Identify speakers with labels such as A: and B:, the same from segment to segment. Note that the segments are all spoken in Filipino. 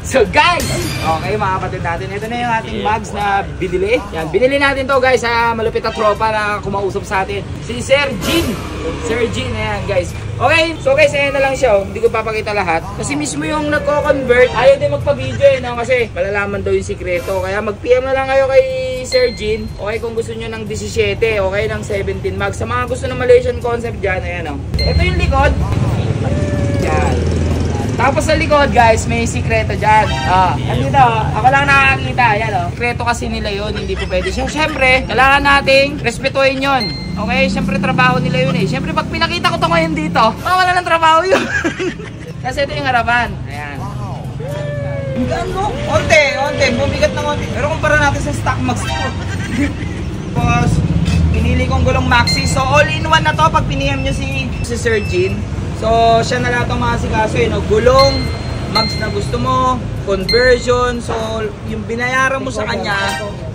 A: So guys, okay mga kapatid natin, ito na yung ating bags na binili. Yan, binili natin to guys sa malupit na tropa na kumausap sa atin. Si Sir Jean. Sir Jean, ayan guys. Okay, so guys, ayan na lang siya. Hindi ko papakita lahat. Kasi mismo yung nagko-convert, ayaw din magpa-video no? Kasi malalaman daw yung sikreto. Kaya mag-PM na lang kayo kay Sir Jean. Okay, kung gusto nyo ng 17, okay, ng 17 mags. Sa mga gusto ng Malaysian concept dyan, ayan o. Ito yung likod. Yan. Tapos sa likod guys, may sikreto dyan. Andito, ako lang nakakita. Ayan o. Sikreto kasi nila yun, hindi po pwede. Siyempre, kailangan nating respetuhin yun. Okay, siyempre trabaho nila yun eh. Siyempre pag pinakita ko to ngayon dito, wala ng trabaho yun. Kasi ito yung harapan. Ayan. Ano? Onte, bumigat ng onte. Pero kumpara natin sa stock max ito. Tapos, pinili kong gulong maxi. So all in one na to pag piniem nyo si Sir Jean. So, siya na lahat ang makasikaso no? Gulong, mags na gusto mo, conversion. So, yung binayaran mo sa kanya,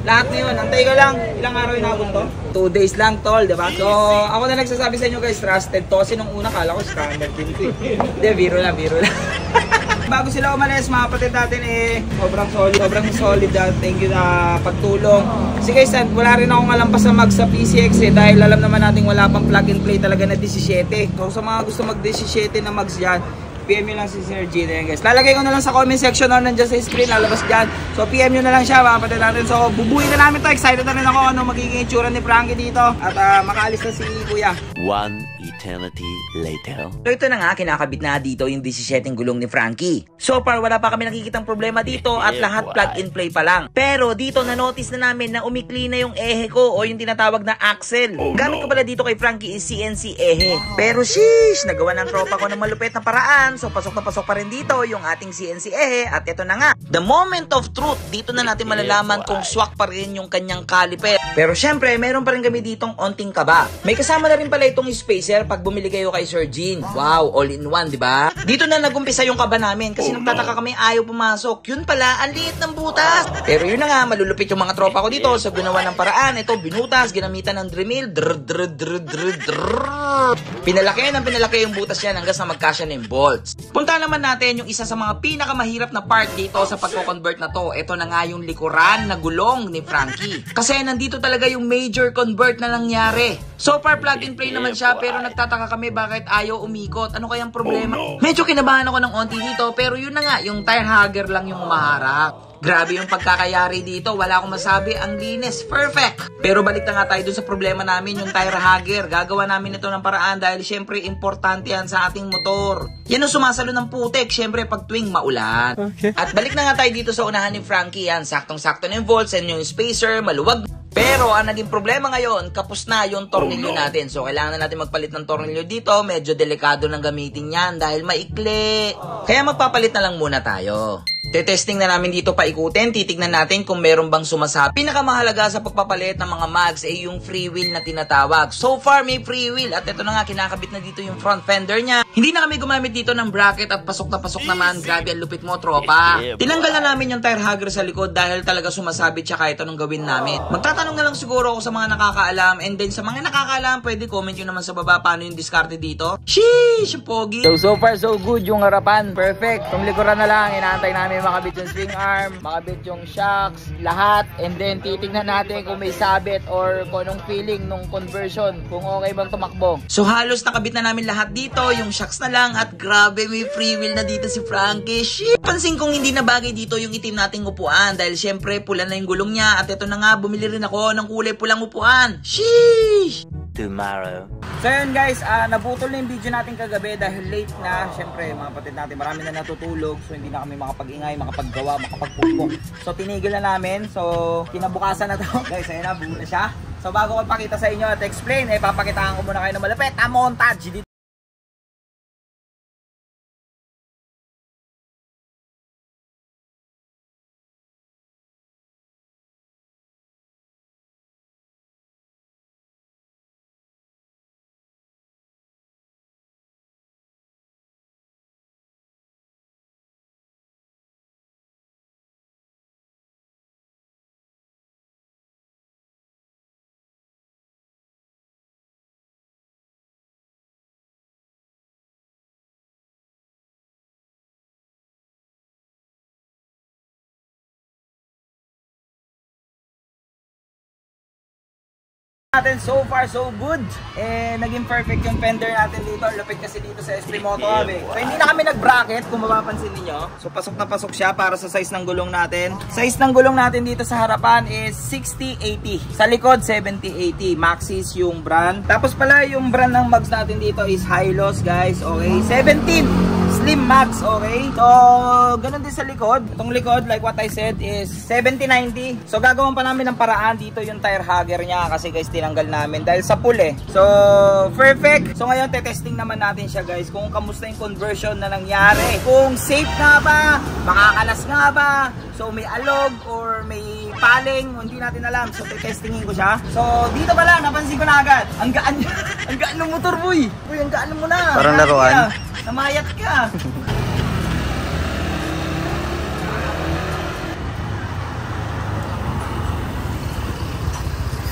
A: lahat na yun. Antay ka lang, ilang araw inabot to? 2 days lang tol, diba? So, ako na nagsasabi sa inyo guys, trusted to. Kasi nung una, kala ko scammer din to. Hindi, biro lang. Bago sila umalis, mga kapatid natin sobrang solid. Thank you na pagtulong. Kasi guys, wala rin akong alampas sa mag sa PCX dahil alam naman natin wala pang plug and play talaga na 17. So sa mga gusto mag 17 na mags dyan, PM nyo lang si Sir G na yan guys. Lalagay ko na lang sa comment section or nandiyan sa screen, lalabas dyan. So PM nyo na lang siya mga kapatid natin. So bubuhin na namin to. Excited na rin ako ano magiging itsura ni Frankie dito. At makaalis na si Kuya.
B: One eternity later.
C: So ito na nga, kinakabit na dito yung 17 gulong ni Frankie. So far, wala pa kami nakikitang problema dito at lahat plug and play pa lang. Pero dito na-notice na namin na umikli na yung ehe ko o yung tinatawag na axle. Gamit ko pala dito kay Frankie is CNC ehe. Pero sheesh, nagawa ng tropa ko ng malupit na paraan. So pasok na pasok pa rin dito yung ating CNC ehe. At ito na nga, the moment of truth. Dito na natin malalaman kung swak pa rin yung kanyang caliper. Pero syempre, meron pa rin kami ditong onting kaba. May kasama na rin pala itong spacer pag bumili kayo kay Sir Jean. Wow, all in one, di ba? Dito na nagumpisa yung kaba namin kasi nagtataka kami ayaw pumasok. Yun pala, ang liit ng butas. Pero yun na nga, malulupit yung mga tropa ko dito sa ginawa ng paraan. Ito, binutas, ginamitan ng Dremel. Pinalaki yung butas yan hanggang sa magkasya na yung bolts. Punta naman natin yung isa sa mga pinakamahirap na part dito sa pagko-convert na to. Ito na nga yung likuran na gulong ni Frankie. Kasi nandito talaga yung major convert na nangyari. So far, plug and play naman siya pero nagtataka kami bakit ayaw umikot. Ano kayang problema? Medyo kinabahan ako ng onti dito pero yun na nga, yung tire hugger lang yung umaharap. Grabe yung pagkakayari dito, wala akong masabi, ang linis, perfect. Pero balik na nga tayo dun sa problema namin, yung tire hugger. Gagawa namin ito ng paraan dahil syempre importante yan sa ating motor. Yan ang sumasalo ng putek, syempre pag tuwing maulan. Okay. At balik na nga tayo dito sa unahan ni Frankie, yan, saktong-sakto na yung volts and yung spacer, maluwag. Pero ang naging problema ngayon, kapos na yung tornilyo natin. So kailangan na natin magpalit ng tornilyo dito. Medyo delikado ng gamitin yan dahil maikli. Kaya magpapalit na lang muna tayo. Tetesting na namin dito paikutin, titignan natin kung meron bang sumasabi. Pinakamahalaga sa pagpapalit ng mga mags ay yung free wheel na tinatawag. So far may free wheel at ito na nga kinakabit na dito yung front fender niya. Hindi na kami gumamit dito ng bracket at pasok na pasok naman. Grabe ang lupit mo tropa. Tinanggal na namin yung tire hugger sa likod dahil talaga sumasabit siya kahit anong gawin namin. Magtatanong na lang siguro ako sa mga nakakaalam and then sa mga nakakaalam pwede comment nyo naman sa baba paano yung diskarte dito. Sheesh, pogi.
A: So far so good yung harapan. Perfect. Yung likuran na lang, inaantay namin makabit yung swing arm, makabit yung shocks, lahat. And then titignan natin kung may sabit or kung anong feeling nung conversion, kung okay bang tumakbo.
C: So halos nakabit na namin lahat dito, yung shocks na lang at grabe may free wheel na dito si Frankie. Shit! Pansin kong hindi na bagay dito yung itim nating upuan dahil syempre pula na yung gulong niya at ito na nga bumili rin ako ng kulay pulang upuan. Sheesh!
B: Tomorrow.
A: So yun guys, nabutol na yung video natin kagabi dahil late na. Siyempre mga kapatid natin marami na natutulog. So hindi na kami makapag-ingay, makapaggawa, makapagpukpok. So tinigil na namin. So kinabukasan na to. Guys, ayun na, buo na siya. So bago ko pakita sa inyo at explain, papakitaan ko muna kayo ng malapit na montage dito. natin. So far so good. Naging perfect yung fender natin dito. Lupit kasi dito sa SP Moto Hub So hindi na kami nag-bracket kung mapapansin niyo. So pasok na pasok siya para sa size ng gulong natin. Size ng gulong natin dito sa harapan is 60-80. Sa likod 70-80. Maxxis yung brand. Tapos pala yung brand ng mags natin dito is Hylos guys. Okay. 17 Slim Max, okay? So, ganun din sa likod. Itong likod, like what I said, is 70-90. So, gagawin pa namin ng paraan dito yung tire hugger niya kasi guys, tinanggal namin dahil sa pool eh. So, perfect. So, ngayon, testing naman natin siya guys kung kamusta yung conversion na nangyari. Kung safe nga ba, makakalas nga ba, so may alog or may paling, hindi natin alam. So, testingin ko siya. So, dito pala, napansin ko na agad. Ang gaan niya. Ang gaan ng motor, boy. Boy, ang gaan mo na.
D: Parang laruan.
A: Namayat ka.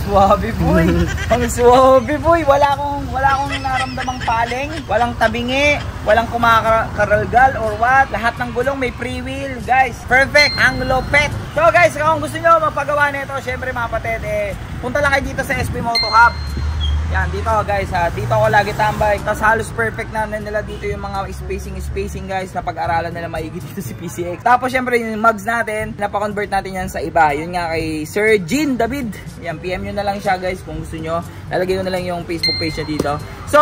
A: Suwabe boy. Ang suwabe boy. Wala akong naramdamang paling, walang tabingi, walang kumakaralgal or what. Lahat ng gulong may free wheel, guys. Perfect. Ang lupet. So guys, kung gusto nyo magpagawa nito, syempre mga kapatid, punta lang kayo dito sa SP Moto Hub. Yan, dito guys dito ako lagi tambay. Tapos halos perfect na nila dito yung mga spacing guys na pag-aralan nila maigi dito si PCX. Tapos syempre yung mugs natin, napakonvert natin yan sa iba. Yun nga kay Sir Jean David. Yan, PM nyo na lang siya guys kung gusto nyo. Lalagay ko na lang yung Facebook page niya dito. So,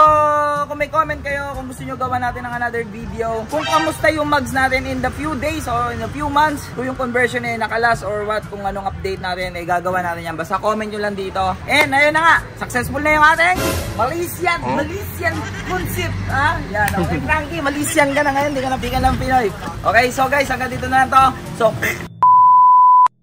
A: kung may comment kayo, kung gusto nyo gawa natin ng another video, kung kamusta yung mugs natin in the few days or in a few months, kung yung conversion nakalas or what, kung anong update natin, gagawa natin yan. Basta comment nyo lang dito. And ayun na nga, successful na yung ating Malaysian concept. Yan, okay Frankie, Malaysian ka na ngayon, di ka ng Pinoy. Okay, so guys, hanggang dito na lang to. So,